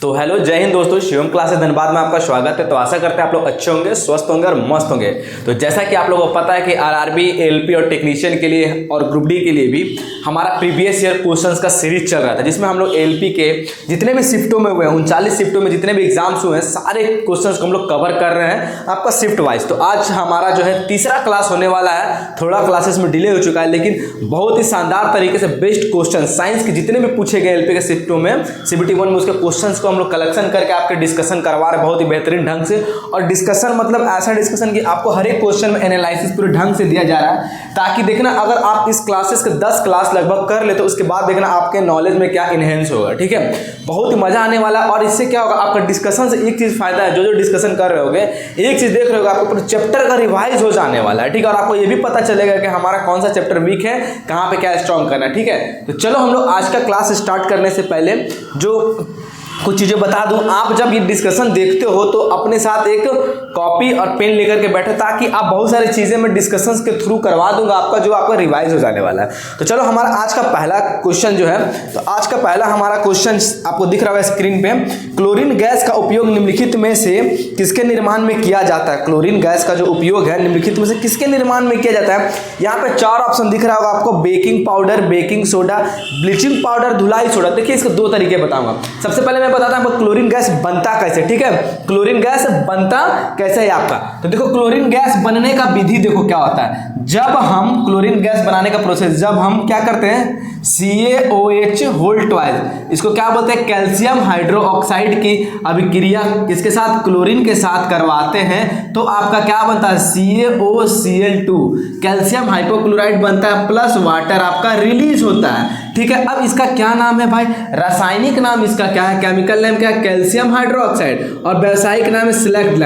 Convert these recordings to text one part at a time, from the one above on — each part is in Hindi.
तो हेलो जय हिंद दोस्तों, शिवम क्लासेस धनबाद में आपका स्वागत है। तो आशा करते हैं आप लोग अच्छे होंगे, स्वस्थ होंगे और मस्त होंगे। तो जैसा कि आप लोगों को पता है कि आरआरबी, एलपी और टेक्नीशियन के लिए और ग्रुप डी के लिए भी हमारा प्रीवियस ईयर क्वेश्चंस का सीरीज चल रहा था, जिसमें हम लोग एलपी के जितने भी शिफ्टों में हुए हैं, 39 शिफ्टों में जितने भी एग्जाम्स हुए हैं, सारे क्वेश्चंस को हम लोग कवर कर रहे हैं आपका शिफ्ट वाइज। तो आज हमारा जो है तीसरा क्लास होने वाला है। थोड़ा क्लासेस में डिले हो चुका है, लेकिन बहुत ही शानदार तरीके से बेस्ट क्वेश्चन साइंस के जितने भी पूछे गए एलपी के शिफ्टों में, सीबीटी 1 में उसके क्वेश्चंस को हम लोग कलेक्शन करके आपके डिस्कशन करवा रहे हैं बहुत ही बेहतरीन ढंग से। और डिस्कशन मतलब ऐसा डिस्कशन कि आपको हर एक क्वेश्चन में एनालिसिस पूरे ढंग से दिया जा रहा है, ताकि देखना अगर आप इस क्लासेस के 10 क्लास लगभग कर ले तो उसके बाद देखना आपके नॉलेज में क्या इनहेंस होगा। ठीक है, बहुत ही मजा आने वाला। और इससे क्या होगा, आपका डिस्कशन से एक चीज फायदा है, जो डिस्कशन कर रहे होगे एक चीज देख रहे होगे, आपको पूरे चैप्टर का रिवाइज हो जाने वाला है। ठीक है, और आपको ये भी पता चलेगा कि हमारा कौन सा चैप्टर वीक है, कहाँ पे क्या स्ट्रॉन्ग करना है। ठीक है, तो चलो हम लोग आज का क्लास स्टार्ट करने से पहले जो कुछ चीज़ें बता दूं। आप जब ये डिस्कशन देखते हो तो अपने साथ एक कॉपी और पेन लेकर के बैठो, ताकि आप बहुत सारी चीज़ें मैं डिस्कशंस के थ्रू करवा दूंगा आपका, जो आपका रिवाइज हो जाने वाला है। तो चलो हमारा आज का पहला क्वेश्चन जो है, तो आज का पहला हमारा क्वेश्चन आपको दिख रहा है स्क्रीन पे। क्लोरीन गैस का उपयोग निम्नलिखित में से किसके निर्माण में किया जाता है? क्लोरीन गैस का जो उपयोग है निम्नलिखित में से किसके निर्माण में किया जाता है? यहाँ पे 4 ऑप्शन दिख रहा होगा आपको, baking powder, baking soda, bleaching powder, धुलाई सोडा। देखिए इसके 2 तरीके बताऊंगा। सबसे पहले मैं बताता हूं क्लोरीन गैस बनता कैसे। ठीक है, क्लोरीन गैस बनता कैसे है आपका। तो देखो क्लोरीन गैस बनने का विधि देखो क्या होता है। जब हम क्लोरीन गैस बनाने का प्रोसेस, जब हम क्या करते हैं, CaOH होल ट्वाइस, इसको क्या बोलते हैं, कैल्शियम हाइड्रोक्साइड की अभिक्रिया किसके साथ, क्लोरीन के साथ करवाते हैं, तो आपका क्या बनता है, CaOCl2, कैल्शियम हाइपोक्लोराइड बनता है, प्लस वाटर आपका रिलीज होता है। ठीक है, अब इसका क्या नाम है भाई, रासायनिक नाम इसका क्या है, केमिकल नेम क्या है, कैल्शियम हाइड्रोक्साइड, और व्यावसायिक नाम है सिलेक्ट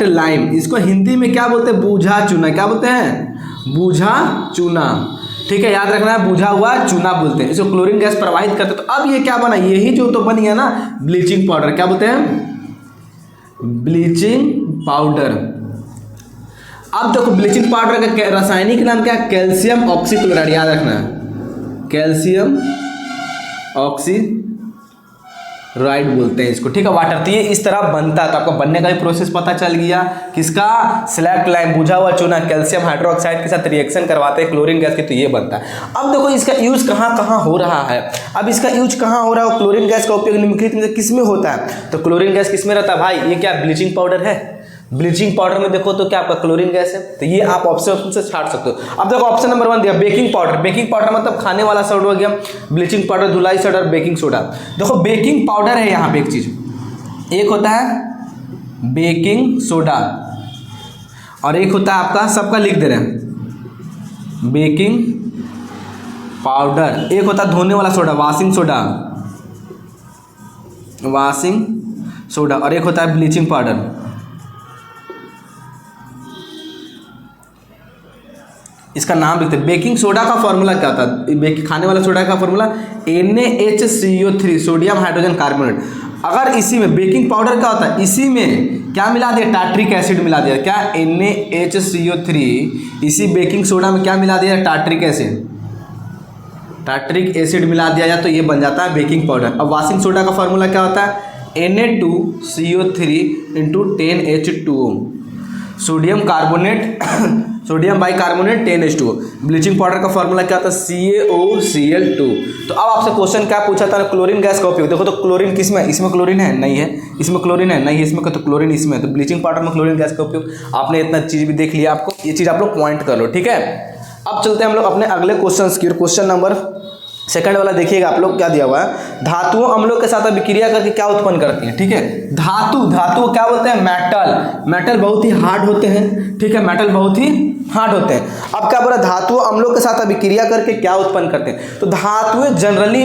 लाइम। इसको हिंदी में क्या बोलते हैं, बूझा चूना। क्या बोलते हैं, बूझा चूना। ठीक है, याद रखना है, बूझा हुआ चूना बोलते हैं। इसको क्लोरीन गैस प्रवाहित करते हैं। तो अब ये क्या बना, यही जो तो बन गया ना ब्लीचिंग पाउडर। क्या बोलते हैं, ब्लीचिंग पाउडर। अब देखो ब्लीचिंग पाउडर का रासायनिक नाम क्या है, कैल्शियम ऑक्सीक्लोराइड। याद रखना है, कैल्शियम ऑक्सीक्लोराइड बोलते हैं इसको। ठीक है, वाटर। तो ये इस तरह बनता है। तो आपको बनने का भी प्रोसेस पता चल गया, किसका, सिलेक्ट लाइम, बुझा हुआ चूना कैल्शियम हाइड्रोक्साइड के साथ रिएक्शन करवाते हैं क्लोरीन गैस की, तो ये बनता है। अब देखो इसका यूज कहाँ कहाँ हो रहा है। अब इसका यूज कहाँ हो रहा है, क्लोरीन गैस का उपयोग निम्नलिखित में किस में होता है? तो क्लोरीन गैस किस में रहता है भाई, ये क्या ब्लीचिंग पाउडर है, ब्लीचिंग पाउडर में देखो तो क्या आपका क्लोरीन गैस है। तो ये आप ऑप्शन से छाट सकते हो। अब देखो ऑप्शन नंबर 1 दिया बेकिंग पाउडर। बेकिंग पाउडर मतलब खाने वाला सोडा हो गया, ब्लीचिंग पाउडर, धुलाई सोडा और बेकिंग सोडा। देखो बेकिंग पाउडर है यहाँ पे एक चीज, एक होता है बेकिंग सोडा और एक होता है आपका, सबका लिख दे रहे हैं, बेकिंग पाउडर। एक होता है धोने वाला सोडा, वॉशिंग सोडा, और एक होता है ब्लीचिंग पाउडर। इसका नाम लिखते हैं। बेकिंग सोडा का फॉर्मूला क्या था, खाने वाला सोडा का formula NaHCO3, sodium hydrogen carbonate. अगर इसी में बेकिंग पाउडर क्या होता है, इसी में क्या मिला दिया, टार्ट्रिक एसिड मिला दिया। क्या, NaHCO3, इसी बेकिंग सोडा में क्या मिला दिया, टार्ट्रिक एसिड मिला दिया जाए तो ये बन जाता है बेकिंग पाउडर। अब वॉशिंग सोडा का फॉर्मूला क्या होता है, Na2CO3 × 10H2O, sodium bicarbonate 10H2O। Bleaching powder का फॉर्मूला क्या था, CaOCl2। तो अब आपसे क्वेश्चन क्या पूछा था, क्लोरीन गैस का उपयोग। देखो तो क्लोरीन किस में, इसमें क्लोरीन है, नहीं है, इसमें क्लोरीन है, नहीं है, इसमें तो क्लोरीन इसमें। तो ब्लीचिंग पाउडर में क्लोरीन गैस का उपयोग। आपने इतना चीज भी देख लिया, आपको ये चीज आप लोग पॉइंट कर लो। ठीक है, अब चलते हैं हम लोग अपने अगले क्वेश्चन की। क्वेश्चन नंबर 2 वाला देखिएगा आप लोग क्या दिया हुआ है, धातुओं अम्लों के साथ अभिक्रिया करके क्या उत्पन्न करती हैं। ठीक है, धातु क्या बोलते हैं, मेटल बहुत ही हार्ड होते हैं। ठीक है, मेटल बहुत ही हार्ड होते हैं। अब क्या बोला, धातुओं अम्लों के साथ अभिक्रिया करके क्या उत्पन्न करते हैं। तो धातुएं जनरली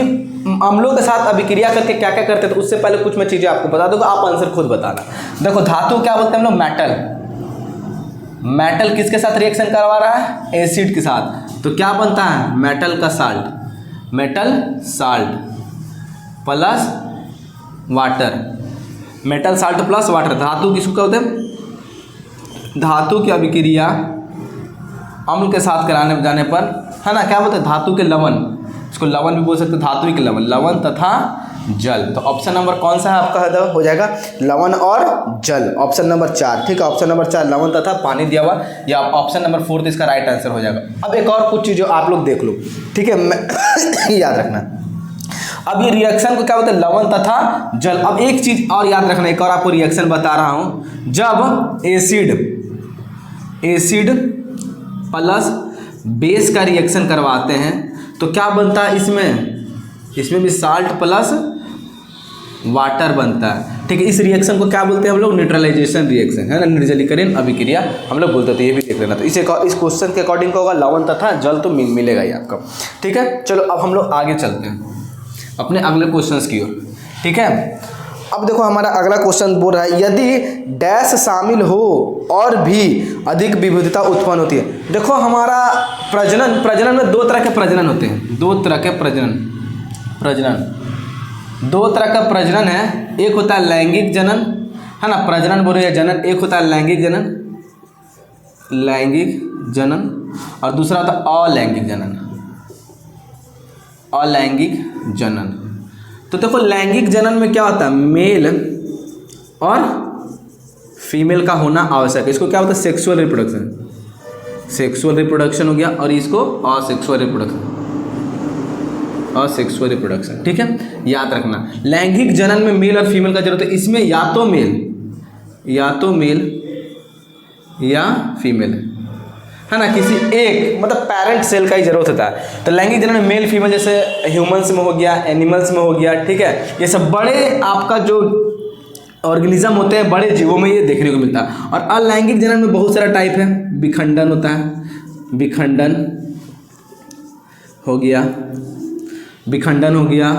अम्लों के साथ अभिक्रिया करके क्या क्या करते हैं, तो उससे पहले कुछ मैं चीजें आपको बता दूंगा, आप आंसर खुद बताना। देखो धातु क्या बोलते हैं हम लोग, मेटल किसके साथ रिएक्शन करवा रहा है, एसिड के साथ। तो क्या बनता है, metal salt plus water, metal salt plus water. धातु किसको कहते हैं, धातु की अभिक्रिया अम्ल के साथ कराने जाने पर, है ना, क्या बोलते हैं, धातु के लवण। इसको लवण भी बोल सकते हैं, धात्विक लवण, लवण तथा जल। तो ऑप्शन नंबर कौन सा है आपका हो जाएगा लवण और जल, ऑप्शन नंबर 4। ठीक है, ऑप्शन नंबर 4 लवण तथा पानी दिया हुआ, या ऑप्शन नंबर 4 इसका राइट आंसर हो जाएगा। अब एक और कुछ चीज़ों आप लोग देख लो, ठीक है, मैं याद रखना। अब ये रिएक्शन को क्या बोलते हैं, लवण तथा जल। अब एक चीज और याद रखना, एक और आपको रिएक्शन बता रहा हूं, जब एसिड प्लस बेस का रिएक्शन करवाते हैं तो क्या बनता है इसमें भी साल्ट प्लस वाटर बनता है। ठीक है, इस रिएक्शन को क्या बोलते हैं हम लोग, न्यूट्रलाइजेशन रिएक्शन, है ना, निर्जलीकरण अभिक्रिया हम लोग बोलते थे, ये भी देख लेना। तो इस क्वेश्चन के अकॉर्डिंग होगा लवण तथा जल, तो मिलेगा ही आपका। ठीक है, चलो अब हम लोग आगे चलते हैं अपने अगले क्वेश्चंस की ओर। ठीक है, अब देखो हमारा अगला क्वेश्चन बोल रहा है, यदि डैश शामिल हो और भी अधिक विविधता उत्पन्न होती है। देखो हमारा प्रजनन में दो तरह के प्रजनन होते हैं, दो तरह का प्रजनन है। एक होता है लैंगिक जनन, है ना, प्रजनन बोल रहे हैं जनन, एक होता है लैंगिक जनन और दूसरा होता है अलैंगिक जनन। तो देखो लैंगिक जनन में क्या होता है, मेल और फीमेल का होना आवश्यक है। इसको क्या होता है, सेक्सुअल रिप्रोडक्शन हो गया, और इसको असेक्सुअल रिप्रोडक्शन। ठीक है, याद रखना लैंगिक जनन में मेल और फीमेल का जरूरत है। इसमें या तो मेल या फीमेल है ना, किसी एक मतलब पेरेंट सेल का ही जरूरत होता है। तो लैंगिक जनन में मेल फीमेल जैसे ह्यूमंस में हो गया, एनिमल्स में हो गया, ठीक है, ये सब बड़े आपका जो ऑर्गेनिज्म होते हैं, बड़े जीवों में ये देखने को मिलता है। और अलैंगिक जनन में बहुत सारा टाइप है, विखंडन होता है, विखंडन हो गया,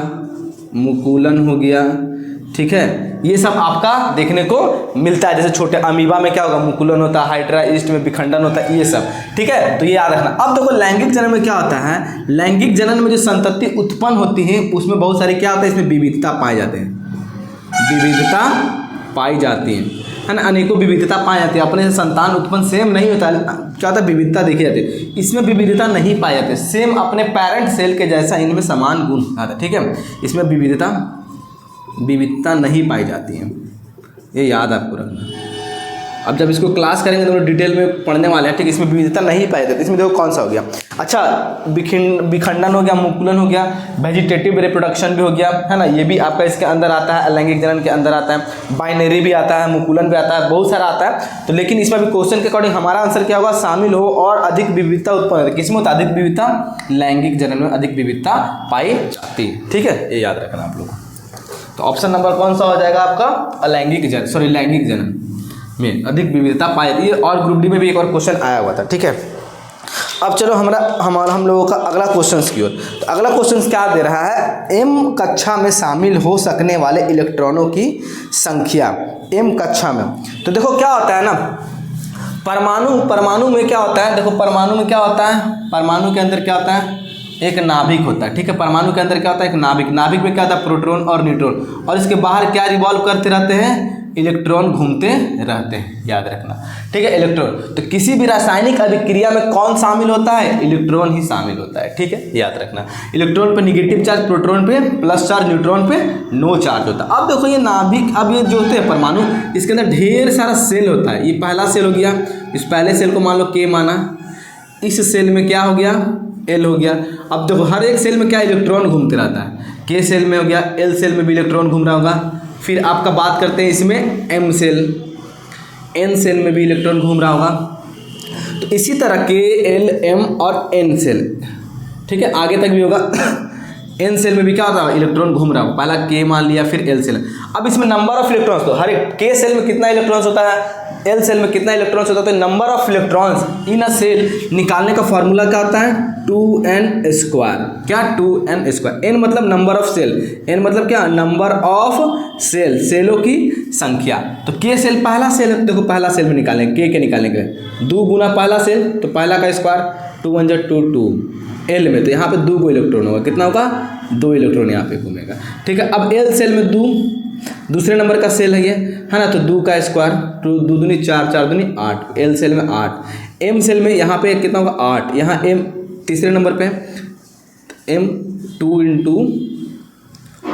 मुकुलन हो गया, ठीक है, ये सब आपका देखने को मिलता है। जैसे छोटे अमीबा में क्या होगा, मुकुलन होता है, हाइड्रा ईस्ट में विखंडन होता है, ये सब। ठीक है, तो ये याद रखना। अब देखो लैंगिक जनन में क्या होता है, लैंगिक जनन में जो संतति उत्पन्न होती है उसमें बहुत सारे क्या होता है, इसमें विविधता पाई जाती है ना, अनेकों विविधता पाई जाती है। अपने संतान उत्पन्न सेम नहीं होता, क्या होता है, विविधता देखी जाती है। इसमें विविधता नहीं पाई जाती, सेम अपने पेरेंट सेल के जैसा इनमें समान गुण आता है। ठीक है, इसमें विविधता नहीं पाई जाती है, ये याद आपको रखना। अब जब इसको क्लास करेंगे तो डिटेल में पढ़ने वाले हैं। ठीक है, इसमें विविधता नहीं पाई जाती। इसमें देखो कौन सा हो गया, अच्छा विखंडन हो गया, मुकुलन हो गया, वेजिटेटिव रिप्रोडक्शन भी हो गया, है ना, ये भी आपका इसके अंदर आता है, अलैंगिक जनन के अंदर आता है, बाइनरी भी आता है, मुकुलन भी आता है, बहुत सारा आता है। तो लेकिन इसमें भी क्वेश्चन के अकॉर्डिंग हमारा आंसर क्या होगा, शामिल हो और अधिक विविधता उत्पन्न होती है। किसमें होता है अधिक विविधता, लैंगिक जनन में अधिक विविधता पाई जाती है। ठीक है, ये याद रखना आप लोग। तो ऑप्शन नंबर कौन सा हो जाएगा आपका, लैंगिक जनन में अधिक विविधता पाई जाती है। और ग्रुप डी में भी एक और क्वेश्चन आया हुआ था। ठीक है, अब चलो हम लोगों का अगला क्वेश्चन की ओर। तो अगला क्वेश्चन क्या दे रहा है, एम कक्षा में शामिल हो सकने वाले इलेक्ट्रॉनों की संख्या एम कक्षा में। तो देखो क्या होता है ना, परमाणु में क्या होता है, देखो परमाणु में क्या होता है, परमाणु के अंदर क्या होता है, एक नाभिक होता है। ठीक है, परमाणु के अंदर क्या होता है, एक नाभिक में क्या होता है, प्रोटॉन और न्यूट्रॉन, और इसके बाहर क्या रिवॉल्व करते रहते हैं, इलेक्ट्रॉन घूमते रहते हैं, याद रखना। ठीक है, इलेक्ट्रॉन, तो किसी भी रासायनिक अभिक्रिया में कौन शामिल होता है, इलेक्ट्रॉन ही शामिल होता है। ठीक है, याद रखना, इलेक्ट्रॉन पे निगेटिव चार्ज, प्रोटॉन पे प्लस चार्ज, न्यूट्रॉन पे नो चार्ज होता है। अब देखो ये नाभिक, अब ये जो होते हैं परमाणु, इसके अंदर ढेर सारा सेल होता है। ये पहला सेल हो गया, इस पहले सेल को मान लो के माना, इस सेल में क्या हो गया, एल हो गया। अब देखो हर एक सेल में क्या इलेक्ट्रॉन घूमते रहता है, के सेल में हो गया, एल सेल में भी इलेक्ट्रॉन घूम रहा होगा। फिर आपका बात करते हैं इसमें एम सेल, एन सेल में भी इलेक्ट्रॉन घूम रहा होगा। तो इसी तरह के एल, एम और एन सेल, ठीक है, आगे तक भी होगा। एन सेल में भी क्या होता है, इलेक्ट्रॉन घूम रहा होगा, पहला के मान लिया, फिर एल सेल। अब इसमें नंबर ऑफ इलेक्ट्रॉन्स, तो हर एक के सेल में कितना इलेक्ट्रॉन्स होता है, एल सेल में कितना इलेक्ट्रॉन्स होता है, तो number of electrons in a cell निकालने का फॉर्मूला क्या होता है, 2n²। क्या, 2n²। एन मतलब नंबर ऑफ सेल, एन मतलब क्या, नंबर ऑफ सेल, सेलों की संख्या। तो के सेल पहला सेल है, देखो पहला सेल में निकालेंगे, के निकालेंगे, 2 गुना पहला सेल, तो पहला का स्क्वायर, 2 1 2 2। एल में तो यहाँ पे 2 इलेक्ट्रॉन होगा, कितना होगा, 2 इलेक्ट्रॉन यहाँ पे घूमेगा। ठीक है, अब एल सेल में 2 दूसरे नंबर का सेल है ये, है ना, तो 2 का स्क्वायर, 2 दूनी 4, 4 दूनी 8, एल सेल में 8। एम सेल में यहाँ पे कितना होगा, 8, यहाँ एम तीसरे नंबर पे, m2 इंटू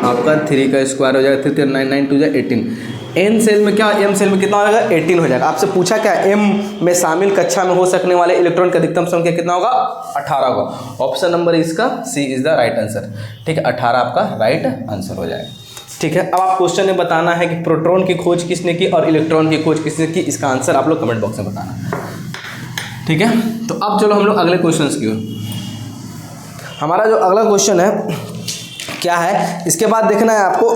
आपका 3 का स्क्वायर हो जाएगा, 3 9 9 2 जाए 18। n सेल में क्या, m सेल में कितना हो जाएगा 18 हो जाएगा। आपसे पूछा क्या, m में शामिल कक्षा में हो सकने वाले इलेक्ट्रॉन की अधिकतम संख्या कितना होगा, 18 होगा। ऑप्शन नंबर इसका सी इज द राइट आंसर। ठीक है, 18 आपका राइट आंसर हो जाएगा। ठीक है, अब आप क्वेश्चन में बताना है कि प्रोटॉन की खोज किसने की और इलेक्ट्रॉन की खोज किसने की, इसका आंसर आप लोग कमेंट बॉक्स में बताना। ठीक है, तो अब चलो हम लोग अगले क्वेश्चन की ओर। हमारा जो अगला क्वेश्चन है क्या है, इसके बाद देखना है आपको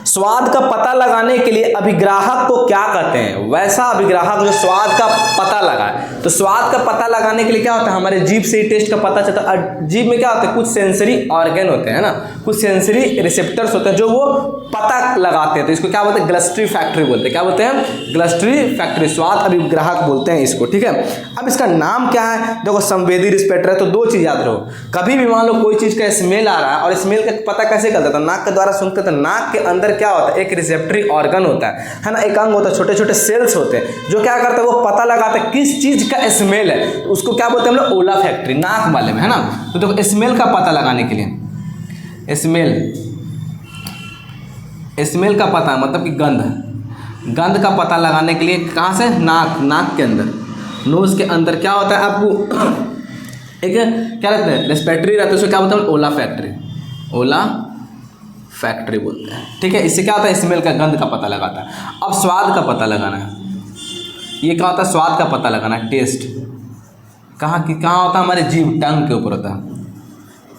स्वाद का पता लगाने के लिए अभिग्राहक को क्या कहते हैं। वैसा अभिग्राहक जो स्वाद का पता लगाए, तो स्वाद का पता लगाने के लिए क्या होता है, हमारे जीभ से ही टेस्ट का पता चलता है। जीभ में क्या होता है, कुछ सेंसरी ऑर्गन होते हैं ना, कुछ सेंसरी रिसेप्टर्स होते हैं जो वो पता लगाते हैं, तो इसको क्या बोलते हैं, ग्लस्ट्री फैक्ट्री बोलते हैं। क्या बोलते हैं, ग्लस्ट्री फैक्ट्री, स्वाद अभिग्राहक बोलते हैं इसको। ठीक है, अब इसका नाम क्या है, देखो संवेदी रिसेप्टर है, तो दो चीज याद रहो। कभी भी मान लो कोई चीज का स्मेल आ रहा है, और स्मेल का पता कैसे चलता है, नाक के द्वारा सूंघते, तो नाक के अंदर क्या होता है, एक रिसेप्टरी ऑर्गन होता है ना, एक अंग होता है, छोटे छोटे सेल्स होते हैं जो क्या करते हैं, वो पता लगाते हैं किस चीज का स्मेल है, तो उसको क्या बोलते हैं हम लोग, ओला फैक्ट्री, नाक वाले में, है ना। तो देखो स्मेल का पता लगाने के लिए, स्मेल का पता मतलब कि गंध का पता लगाने के लिए कहाँ से, नाक के अंदर, नोज के अंदर क्या होता है आपको एक क्या रहता है, रेस्पिरेटरी रहता है, उसको क्या बोलते हैं, ओला फैक्ट्री बोलते हैं। ठीक है, इससे क्या होता है, स्मेल का, गंध का पता लगाता है। अब स्वाद का पता लगाना है, ये क्या होता है, स्वाद का पता लगाना है, टेस्ट कहाँ होता है, हमारे जीभ, टंग के ऊपर होता है,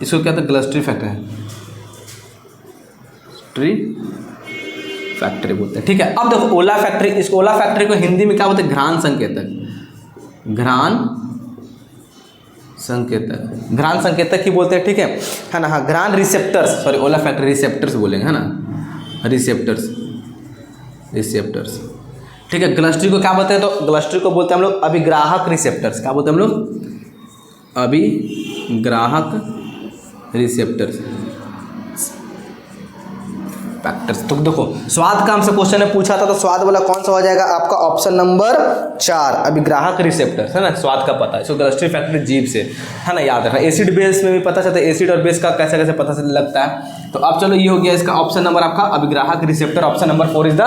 इसको क्या होता है, ग्लस्ट्री फैक्ट्री बोलते हैं। ठीक है, अब देखो ओला फैक्ट्री, इस ओला फैक्ट्री को हिंदी में क्या बोलते हैं, घ्राण संकेतक ही बोलते हैं। ठीक है ना, हाँ, घ्राण रिसेप्टर्स, सॉरी ओला फैक्ट्री रिसेप्टर्स बोलेंगे, है ना, रिसेप्टर्स। ठीक है, ग्लस्ट्री को क्या बोलते हैं, तो ग्लस्ट्री को बोलते हैं हम लोग अभिग्राहक रिसेप्टर्स। क्या बोलते हैं हम लोग, अभिग्राहक रिसेप्टर्स फैक्टर्स। तो देखो स्वाद का हमसे क्वेश्चन में पूछा था, तो स्वाद वाला कौन सा हो जाएगा आपका, ऑप्शन नंबर 4 अभिग्राहक रिसेप्टर्स, है ना, स्वाद का पता, इसको ग्लस्ट्री फैक्ट्री जीभ से, है ना, याद रखना। एसिड बेस में भी पता चलता है, एसिड और बेस का कैसे कैसे पता लगता है। तो अब चलो ये हो गया इसका ऑप्शन नंबर आपका अभिग्राहक receptor, option number 4 is the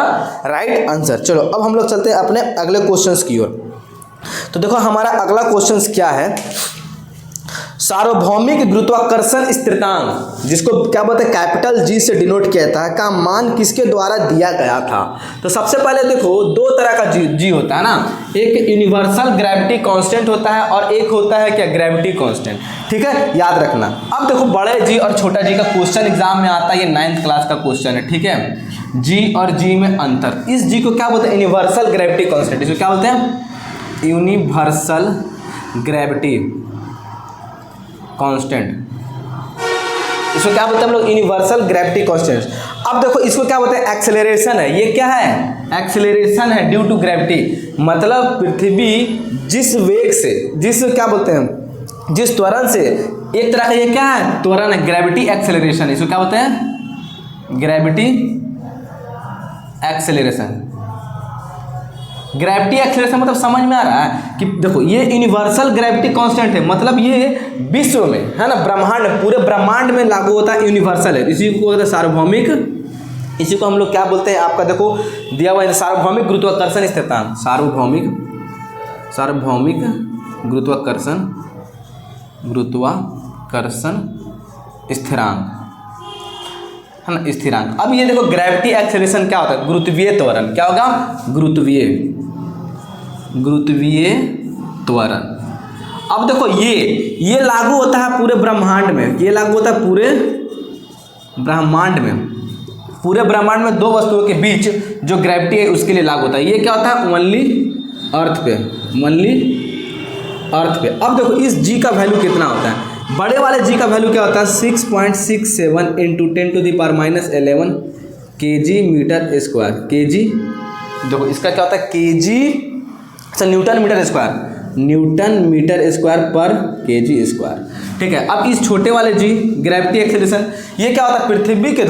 right answer. चलो अब हम लोग चलते हैं अपने अगले क्वेश्चन की ओर। तो देखो हमारा अगला क्वेश्चन क्या है, सार्वभौमिक गुरुत्वाकर्षण स्थिरांक, जिसको क्या बोलते हैं, कैपिटल जी से डिनोट किया जाता है, का मान किसके द्वारा दिया गया था। तो सबसे पहले देखो दो तरह का जी होता है ना, एक यूनिवर्सल ग्रेविटी कांस्टेंट होता है और एक होता है क्या, ग्रेविटी कांस्टेंट। ठीक है, याद रखना। अब देखो बड़े जी और छोटा जी का क्वेश्चन एग्जाम में आता है, ये 9th क्लास का क्वेश्चन है। ठीक है, जी और जी में अंतर, इस जी को क्या बोलते हैं, यूनिवर्सल ग्रेविटी कांस्टेंट, इसको क्या बोलते हैं, यूनिवर्सल ग्रेविटी कांस्टेंट, इसको क्या बोलते हैं हम लोग, यूनिवर्सल ग्रेविटी कांस्टेंट। अब देखो इसको क्या बोलते हैं, एक्सेलरेशन है, ये क्या है, एक्सेलरेशन है ड्यू टू ग्रेविटी, मतलब पृथ्वी जिस वेग से, जिस क्या बोलते हैं, जिस त्वरण से, एक तरह का ये क्या है, त्वरण है, ग्रेविटी एक्सेलरेशन, इसको क्या बोलते हैं, ग्रेविटी एक्सेलरेशन। ग्रेविटी एक्सेलरेशन मतलब समझ में आ रहा है कि देखो ये यूनिवर्सल ग्रेविटी कांस्टेंट है, मतलब ये विश्व में, है ना, ब्रह्मांड, पूरे ब्रह्मांड में लागू होता है, यूनिवर्सल है, इसी को कहते हैं सार्वभौमिक, इसी को हम लोग क्या बोलते हैं, आपका देखो दिया हुआ है सार्वभौमिक गुरुत्वाकर्षण स्थिरांक, सार्वभौमिक गुरुत्वाकर्षण स्थिरांक, है ना, स्थिरांक। अब ये देखो ग्रेविटी एक्सेलरेशन क्या होता है, गुरुत्वीय त्वरण, क्या होगा, गुरुत्वीय त्वरण। अब देखो ये लागू होता है पूरे ब्रह्मांड में, ये लागू होता है पूरे ब्रह्मांड में दो वस्तुओं के बीच जो ग्रेविटी है उसके लिए लागू होता है। ये क्या होता है, ओनली अर्थ पे। अब देखो इस जी का वैल्यू कितना होता है, बड़े वाले जी का वैल्यू क्या होता है, 6.67 into 10⁻11 kg metre square, kg। देखो इसका क्या होता है, kg, अच्छा न्यूटन मीटर स्क्वायर पर kg स्क्वायर। ठीक है, अब इस छोटे वाले जी ग्रेविटी एक्सेलरेशन, ये क्या होता है, पृथ्वी के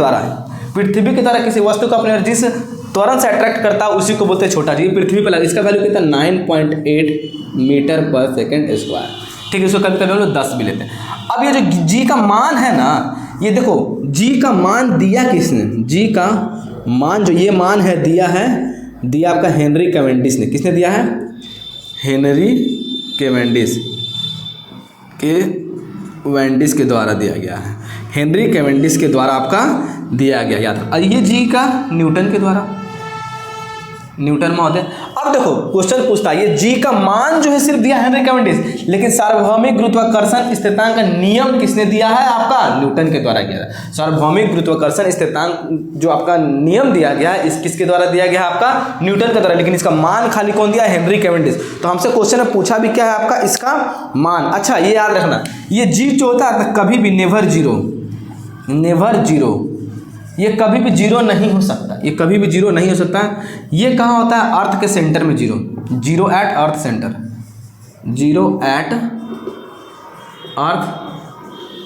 द्वारा किसी वस्तु को अपने जिस त्वरण से अट्रैक्ट करता है उसी को बोलते हैं छोटा जी, पृथ्वी पर लगा, इसका वैल्यू कितना, 9.8 मीटर पर सेकेंड स्क्वायर। ठीक है, इसको कभी कभी हम लोग 10 भी लेते हैं। अब ये जो जी का मान है ना, ये देखो जी का मान दिया किसने, जी का मान जो ये मान है दिया आपका हेनरी कैवेंडिश ने। किसने दिया है? हेनरी कैवेंडिश के द्वारा दिया गया है। हेनरी कैवेंडिश के द्वारा आपका दिया गया, याद रखो। ये जी का न्यूटन के द्वारा, न्यूटन महोदय। अब देखो क्वेश्चन पूछता है, ये जी का मान जो है सिर्फ दिया हेनरी कैवेंडिश, लेकिन सार्वभौमिक गुरुत्वाकर्षण स्थिरांक का नियम किसने दिया है? आपका न्यूटन के द्वारा किया है। सार्वभौमिक गुरुत्वाकर्षण स्थिरांक जो आपका नियम दिया गया है, इस किसके द्वारा दिया गया है? आपका न्यूटन के द्वारा, लेकिन इसका मान खाली कौन दिया? Henry Cavendish. तो हमसे क्वेश्चन में पूछा भी क्या है आपका? इसका मान। अच्छा ये याद रखना, ये जी जो होता है कभी भी नेवर जीरो, ये कभी भी जीरो नहीं हो सकता, ये कभी भी जीरो नहीं हो सकता। ये कहाँ होता है? अर्थ के सेंटर में zero at earth centre, zero at earth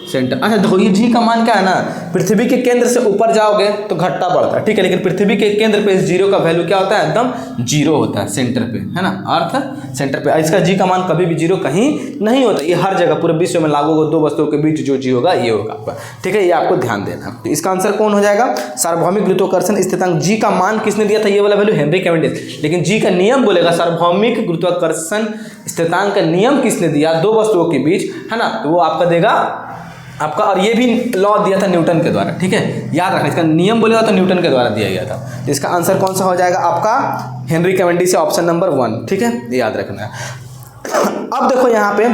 centre. अच्छा देखो ये जी का मान क्या है ना, पृथ्वी के केंद्र से ऊपर जाओगे तो घटता बढ़ता है, ठीक है, लेकिन पृथ्वी के केंद्र पे इस जीरो का वैल्यू क्या होता है? एकदम जीरो होता है सेंटर पे, है ना, अर्थ सेंटर पे। इसका जी का मान कभी भी जीरो कहीं नहीं होता, ये हर जगह पूरे विश्व में लागू होगा। दो वस्तुओं के बीच जो जी होगा ये होगा आपका, ठीक है, ये आपको ध्यान देना। तो इसका आंसर कौन हो जाएगा? सार्वभौमिक गुरुत्वाकर्षण स्थिरांक। जी का मान किसने दिया था? ये वाला वैल्यू हेनरी कैवेंडिश, लेकिन जी का नियम बोलेगा सार्वभौमिक गुरुत्वाकर्षण स्थिरांक का नियम किसने दिया दो वस्तुओं के बीच, है ना, तो वो आपका देगा आपका। और ये भी लॉ दिया था न्यूटन के द्वारा, ठीक है, याद रखना, इसका नियम बोलेगा तो न्यूटन के द्वारा दिया गया था। तो इसका आंसर कौन सा हो जाएगा आपका? हेनरी कैवेंडिश से ऑप्शन नंबर 1, ठीक है, ये याद रखना है। अब देखो यहाँ पे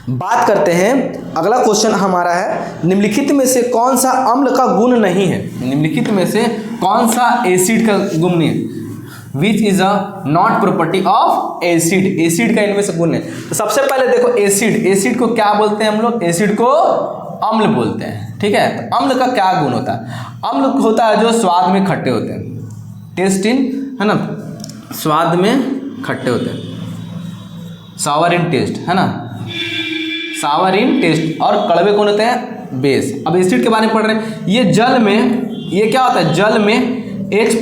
बात करते हैं, अगला क्वेश्चन हमारा है, निम्नलिखित में से कौन सा अम्ल का गुण नहीं है? निम्नलिखित में से कौन सा एसिड का गुण नहीं है? Which is a not property of acid, acid का इनमें से गुण है। तो सबसे पहले देखो एसिड को क्या बोलते हैं हम लोग? एसिड को अम्ल बोलते हैं, ठीक है। तो अम्ल का क्या गुण होता है? अम्ल होता है जो स्वाद में खट्टे होते हैं, टेस्ट इन, है ना, स्वाद में खट्टे होते हैं, सावर इन टेस्ट, है ना, सावर इन टेस्ट। और कड़वे कौन होते हैं? बेस। अब एसिड के बारे में पढ़ रहे हैं, ये जल में, ये क्या होता है? जल में H+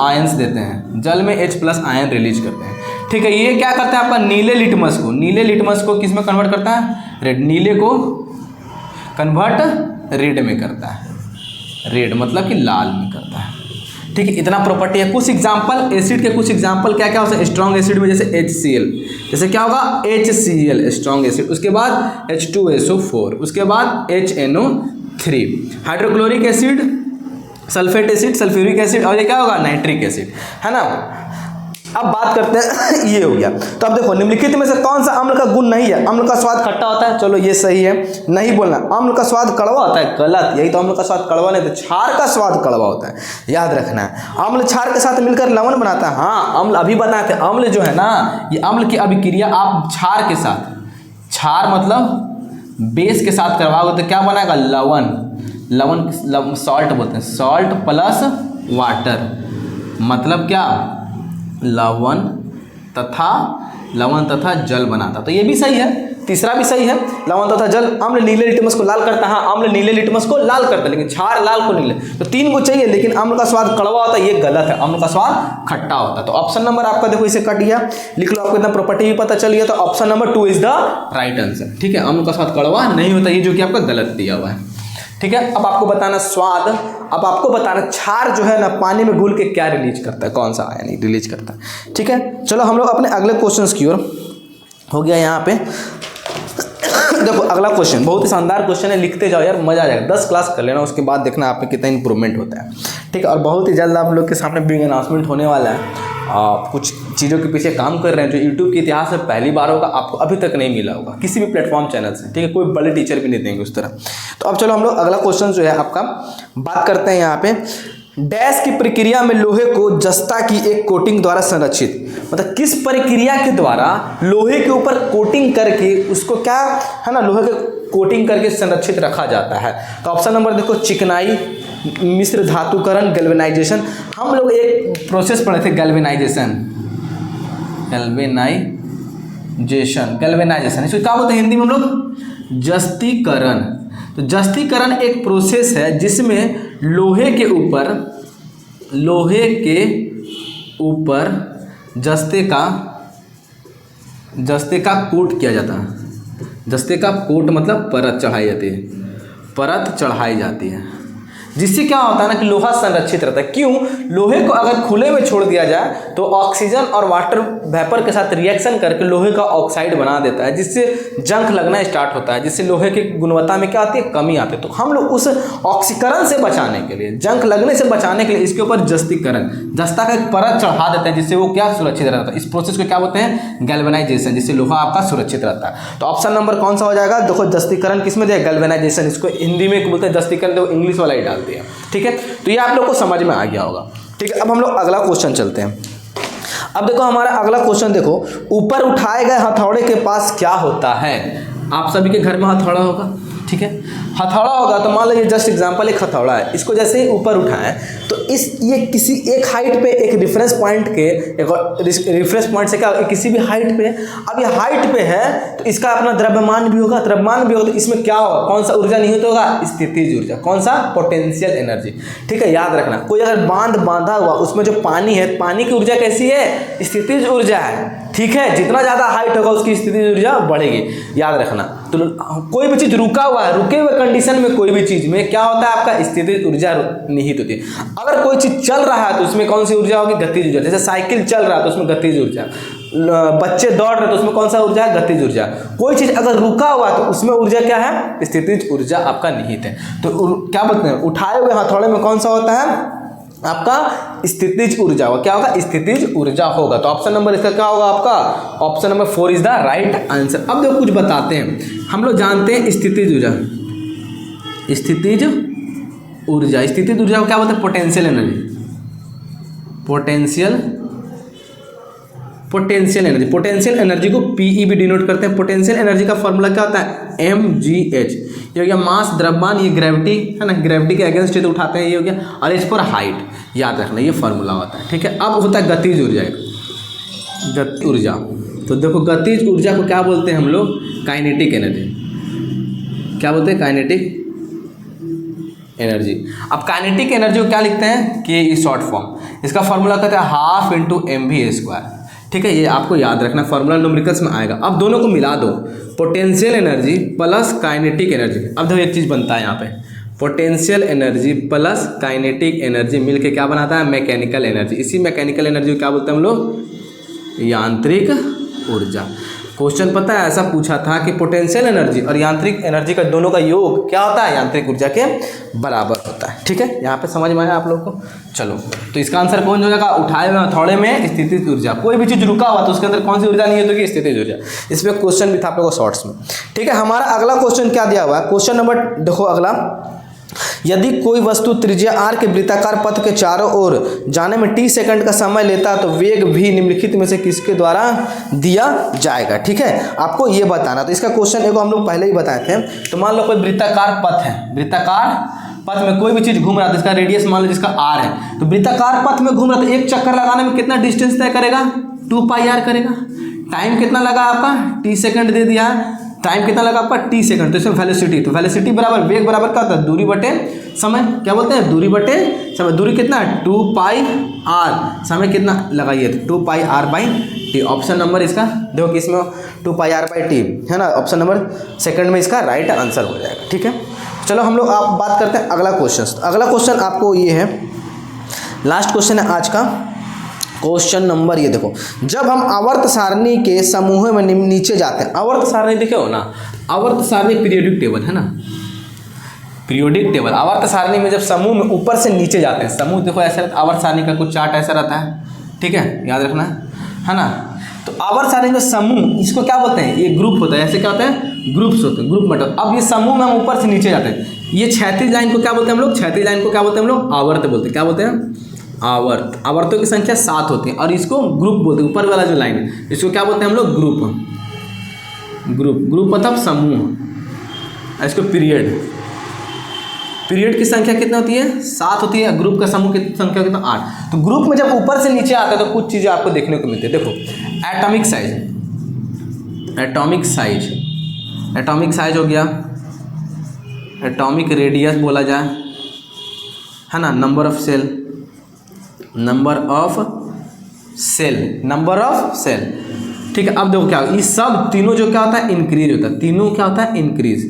आयंस देते हैं, जल में H+ आयन रिलीज करते हैं, ठीक है। ये क्या करता है आपका? नीले लिटमस को किस में कन्वर्ट करता है? रेड। नीले को कन्वर्ट रेड में करता है, रेड मतलब कि लाल में करता है, ठीक है। इतना प्रॉपर्टी है। कुछ एग्जांपल एसिड के, कुछ एग्जांपल क्या क्या हो सकते हैं स्ट्रॉन्ग एसिड में? जैसे HCl, जैसे क्या होगा? HCl स्ट्रॉन्ग एसिड, उसके बाद H2SO4, उसके बाद HNO3, hydrochloric acid, sulphate acid, sulphuric acid, और ये क्या होगा? नाइट्रिक एसिड, है ना। अब बात करते हैं ये हो गया। तो अब देखो निम्नलिखित में से कौन सा अम्ल का गुण नहीं है? अम्ल का स्वाद खट्टा होता है, चलो ये सही है, नहीं बोलना। अम्ल का स्वाद कड़वा होता है, गलत, यही तो, अम्ल का स्वाद कड़वा नहीं, तो क्षार का स्वाद कड़वा होता है, याद रखना है। अम्ल क्षार के साथ मिलकर लवण बनाता है, हाँ अम्ल अभी बताते हैं। अम्ल जो है ना, ये अम्ल की अभिक्रिया आप क्षार के साथ, क्षार मतलब बेस के साथ करवाओगे तो क्या बनाएगा? लवण, सॉल्ट बोलते हैं, सॉल्ट प्लस वाटर, मतलब क्या? लवण तथा जल बनाता। तो ये भी सही है, तीसरा भी सही है, लवण तथा जल। अम्ल नीले लिटमस को लाल करता है, हाँ अम्ल नीले लिटमस को लाल करता है, लेकिन क्षार लाल को नीले। तो 3 को चाहिए, लेकिन अम्ल का स्वाद कड़वा होता है, ये गलत है, अम्ल का स्वाद खट्टा होता है। तो ऑप्शन नंबर आपका देखो इसे कट गया, लिख लो, आपको इतना प्रॉपर्टी भी पता चल गया। तो option number 2 is the right answer, ठीक है। अम्ल का स्वाद कड़वा नहीं होता, ये जो कि आपका गलत दिया हुआ है, ठीक है। अब आपको बताना स्वाद, अब आपको बताना क्षार जो है ना पानी में घुल के क्या रिलीज करता है, कौन सा आयन रिलीज करता है, ठीक है। चलो हम लोग अपने अगले क्वेश्चंस की ओर हो गया यहाँ पे। देखो अगला क्वेश्चन बहुत ही शानदार क्वेश्चन है, लिखते जाओ यार, मजा आ जाएगा। 10 क्लास कर लेना, उसके बाद देखना आप में कितना इंप्रूवमेंट होता है, ठीक है। और बहुत ही जल्द आप लोग के सामने बिग अनाउंसमेंट होने वाला है। कुछ चीज़ों के पीछे काम कर रहे हैं जो यूट्यूब के इतिहास में पहली बार होगा, आपको अभी तक नहीं मिला होगा किसी भी प्लेटफॉर्म चैनल से, ठीक है। कोई बड़े टीचर भी नहीं देंगे उस तरह। तो अब चलो हम लोग अगला क्वेश्चन जो है आपका बात करते हैं यहाँ पे। डैश की प्रक्रिया में लोहे को जस्ता की एक कोटिंग द्वारा संरक्षित, मतलब किस प्रक्रिया के द्वारा लोहे के ऊपर कोटिंग करके उसको क्या है ना, लोहे के कोटिंग करके संरक्षित रखा जाता है। तो ऑप्शन नंबर देखो, चिकनाई, मिश्र धातुकरण, गैल्वेनाइजेशन। हम लोग एक प्रोसेस पढ़े थे, गैल्वेनाइजेशन, इसको क्या बोलते हैं हिंदी में हम लोग? जस्तीकरण। तो जस्तीकरण एक प्रोसेस है जिसमें लोहे के ऊपर जस्ते का कोट किया जाता है, जस्ते का कोट मतलब परत चढ़ाई जाती है, परत चढ़ाई जाती है, जिससे क्या होता है ना कि लोहा संरक्षित रहता है। क्यों? लोहे को अगर खुले में छोड़ दिया जाए तो ऑक्सीजन और वाटर वेपर के साथ रिएक्शन करके लोहे का ऑक्साइड बना देता है, जिससे जंग लगना स्टार्ट होता है, जिससे लोहे की गुणवत्ता में क्या आती है? कमी आती है। तो हम लोग उस ऑक्सीकरण से बचाने के लिए, जंग लगने से बचाने के लिए इसके ऊपर जस्तीकरण, जस्ता का एक परत चढ़ा देते हैं, जिससे वो क्या सुरक्षित रहता है। इस प्रोसेस को क्या बोलते हैं? गैल्वेनाइजेशन, जिससे लोहा आपका सुरक्षित रहता है। तो ऑप्शन नंबर कौन सा हो जाएगा? देखो जस्तीकरण किस में दिया? गैल्वेनाइजेशन। इसको हिंदी में बोलते हैं जस्तीकरण, देखो इंग्लिश वाला ही डाल दिया। ठीक है, तो ये आप लोग को समझ में आ गया होगा। ठीक है, अब हम लोग अगला क्वेश्चन चलते हैं। अब देखो हमारा अगला क्वेश्चन देखो, ऊपर उठाए गए हथौड़े के पास क्या होता है? आप सभी के घर में हथौड़ा होगा, ठीक है, हथौड़ा होगा। तो मान लो ये जस्ट एग्जांपल एक हथौड़ा है, इसको जैसे ही ऊपर उठाएं तो ये किसी एक हाइट पे, एक रेफरेंस पॉइंट के, एक रेफरेंस पॉइंट से क्या किसी भी हाइट पे, अब ये हाइट पे है तो इसका अपना द्रव्यमान भी होगा, द्रव्यमान भी होगा, तो इसमें क्या होगा? कौन सा ऊर्जा निहित होगा? स्थितिज ऊर्जा। कौन सा? Potential energy. ठीक है, याद रखना। कोई अगर बांध बांधा हुआ, उसमें जो पानी है, पानी की ऊर्जा कैसी है? स्थितिज ऊर्जा है। ठीक है, जितना ज़्यादा हाइट होगा उसकी स्थितिज ऊर्जा बढ़ेगी, याद रखना। तो कोई भी चीज़ रुका हुआ है, रुके हुए कंडीशन में कोई भी चीज़ में क्या होता है? आपका स्थितिज ऊर्जा निहित होती है। अगर कोई चीज़ चल रहा है तो उसमें कौन सी ऊर्जा होगी? गतिज ऊर्जा। जैसे साइकिल चल रहा है तो उसमें गतिज ऊर्जा, बच्चे दौड़ रहे तो उसमें कौन सा ऊर्जा है? गतिज ऊर्जा। कोई चीज़ अगर रुका हुआ तो उसमें ऊर्जा क्या है? स्थितिज ऊर्जा आपका निहित है। तो क्या बोलते हैं? उठाए हुए हथौड़े में कौन सा होता है? आपका स्थितिज ऊर्जा होगा। क्या होगा? स्थितिज ऊर्जा होगा। तो ऑप्शन नंबर इसका क्या होगा? आपका option number 4 is the right answer. अब देखो कुछ बताते हैं, हम लोग जानते हैं स्थितिज ऊर्जा, स्थितिज ऊर्जा, स्थितिज ऊर्जा को क्या बोलते हैं? Potential energy, potential energy. Potential energy को पीई भी डिनोट करते हैं। पोटेंशियल एनर्जी का फॉर्मूला क्या होता है? mgh। ये हो गया मास, द्रव्यमान, ये ग्रेविटी है ना, ग्रेविटी के अगेंस्ट तो उठाते हैं, ये हो गया, और इस पर हाइट, याद रखना ये फॉर्मूला होता है। ठीक है, अब होता है गतिज ऊर्जा, गति ऊर्जा। तो देखो गतिज ऊर्जा को क्या बोलते हैं हम लोग? Kinetic energy. क्या बोलते हैं? Kinetic energy. अब काइनेटिक एनर्जी को क्या लिखते हैं? के ई शॉर्ट फॉर्म। इसका फॉर्मूला कहते हैं हाफ इंटू mv²। ठीक है, ये आपको याद रखना, फॉर्मूला न्यूमेरिकल्स में आएगा। अब दोनों को मिला दो, potential energy plus kinetic energy. अब देखो एक चीज़ बनता है यहाँ पे, potential energy plus kinetic energy मिलके क्या बनाता है? Mechanical energy. इसी मैकेनिकल एनर्जी को क्या बोलते हैं हम लोग? यांत्रिक ऊर्जा। क्वेश्चन पता है ऐसा पूछा था कि पोटेंशियल एनर्जी और यांत्रिक एनर्जी का दोनों का योग क्या होता है? यांत्रिक ऊर्जा के बराबर होता है। ठीक है, यहाँ पे समझ में आया आप लोग को? चलो, तो इसका आंसर कौन हो जाएगा? उठाए हुए हथौड़े में स्थितिज ऊर्जा। कोई भी चीज़ रुका हुआ तो उसके अंदर कौन सी ऊर्जा नहीं होगी? स्थितिज ऊर्जा। इसमें क्वेश्चन भी था आप लोगों को शॉर्ट्स में। ठीक है, हमारा अगला क्वेश्चन क्या दिया हुआ है? क्वेश्चन नंबर देखो अगला, यदि कोई वस्तु त्रिज्या r के वृत्ताकार पथ के चारों ओर जाने में t सेकंड का समय लेता है तो वेग भी निम्नलिखित में से किसके द्वारा दिया जाएगा? ठीक है, आपको ये बताना। तो इसका क्वेश्चन एगो हम लोग पहले ही बताए थे। तो मान लो कोई वृत्ताकार पथ है, वृत्ताकार पथ में कोई भी चीज घूम रहा है, इसका रेडियस मान लो जिसका r है, तो वृत्ताकार पथ में घूम रहा है तो एक चक्कर लगाने में कितना डिस्टेंस तय करेगा? 2πr करेगा। टाइम कितना लगा आपका? t सेकंड दे दिया। टाइम कितना लगा आपका? t second. तो इसमें वेलोसिटी, तो वेलोसिटी बराबर वेग बराबर क्या होता है? दूरी बटे समय। क्या बोलते हैं? दूरी बटे समय। दूरी कितना है? 2πr। समय कितना लगाइए? 2πr/t। ऑप्शन नंबर इसका देखो कि इसमें 2πr/t है ना, ऑप्शन नंबर सेकंड में इसका राइट आंसर हो जाएगा। ठीक है, चलो हम लोग आप बात करते हैं अगला क्वेश्चन। अगला क्वेश्चन आपको ये है, लास्ट क्वेश्चन है आज का। क्वेश्चन नंबर ये देखो, जब हम आवर्त सारणी के समूह में नीचे जाते हैं, आवर्त सारणी देखे हो ना, आवर्त सारणी पीरियोडिक टेबल है ना, पीरियोडिक टेबल। आवर्त सारणी में जब समूह में ऊपर से नीचे जाते हैं, समूह देखो ऐसा रहता है, आवर्त सारणी का कुछ चार्ट ऐसा रहता है। ठीक है, याद रखना है ना। तो आवर्त सारणी में समूह, इसको क्या बोलते हैं? ये ग्रुप होता है। ऐसे क्या होता है? ग्रुप्स होते हैं, ग्रुप मतलब। अब ये समूह में हम ऊपर से नीचे जाते हैं, ये क्षैतिज लाइन को क्या बोलते हैं हम लोग? क्षैतिज लाइन को क्या बोलते हैं हम लोग? आवर्त बोलते हैं। क्या बोलते हैं? आवर्त। आवर्तों की संख्या 7 होती है और इसको ग्रुप बोलते हैं। ऊपर वाला जो लाइन है इसको क्या बोलते हैं हम लोग? ग्रुप। ग्रुप, ग्रुप मतलब समूह। इसको पीरियड, पीरियड की संख्या कितनी होती है? 7 होती है। ग्रुप का समूह की संख्या कितना? 8। तो ग्रुप में जब ऊपर से नीचे आता है तो कुछ चीज़ें आपको देखने को मिलती है। देखो atomic size, atomic size, atomic size हो गया, एटॉमिक रेडियस बोला जाए है ना, number of cell, number of cell, number of cell. ठीक है। अब देखो क्या, ये सब तीनों जो क्या होता है, इंक्रीज होता है, तीनों क्या होता है, इंक्रीज।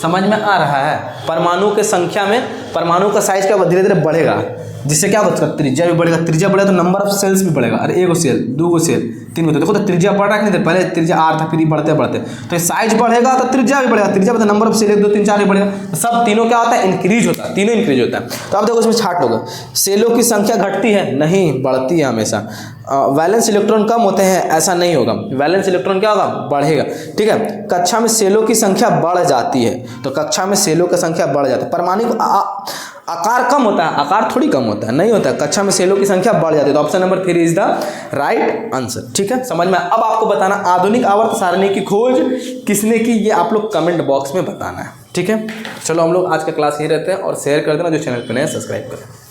समझ में आ रहा है? परमाणु के संख्या में परमाणु का साइज क्या धीरे धीरे बढ़ेगा, जिससे क्या होगा, त्रिज्या भी बढ़ेगा, त्रिज्या बढ़ेगा तो नंबर ऑफ सेल्स भी बढ़ेगा। अरे एगो सेल, दो गो सेल, तीन गो, तो देखो तो त्रिज्या बढ़ रहा है कि नहीं, पहले त्रिज्या आर था, फिर ये बढ़ते बढ़ते तो साइज बढ़ेगा तो त्रिज्या भी बढ़ेगा, त्रिज्या बढ़ता नंबर ऑफ सेल 1 2 3 4 भी बढ़ेगा। तो सब तीनों क्या होता है, इंक्रीज होता है, तीनों इंक्रीज होता है। तो अब देखो इसमें छाट होगा, सेलों की संख्या घटती है, नहीं बढ़ती है हमेशा। वैलेंस इलेक्ट्रॉन कम होते हैं, ऐसा नहीं होगा, वैलेंस इलेक्ट्रॉन क्या होगा, बढ़ेगा। ठीक है। कक्षा में सेलों की संख्या बढ़ जाती है, तो कक्षा में सेलों की संख्या बढ़ जाती है। परमाणु आकार कम होता है, आकार थोड़ी कम होता है, नहीं होता है, कक्षा में सेलों की संख्या बढ़ जाती है। तो option number 3 is the right answer. ठीक है, समझ में। अब आपको बताना आधुनिक आवर्त सारणी की खोज किसने की, ये आप लोग कमेंट बॉक्स में बताना है। ठीक है, चलो हम लोग आज का क्लास यही रहते हैं, और शेयर कर देना, जो चैनल पर नए सब्सक्राइब करें।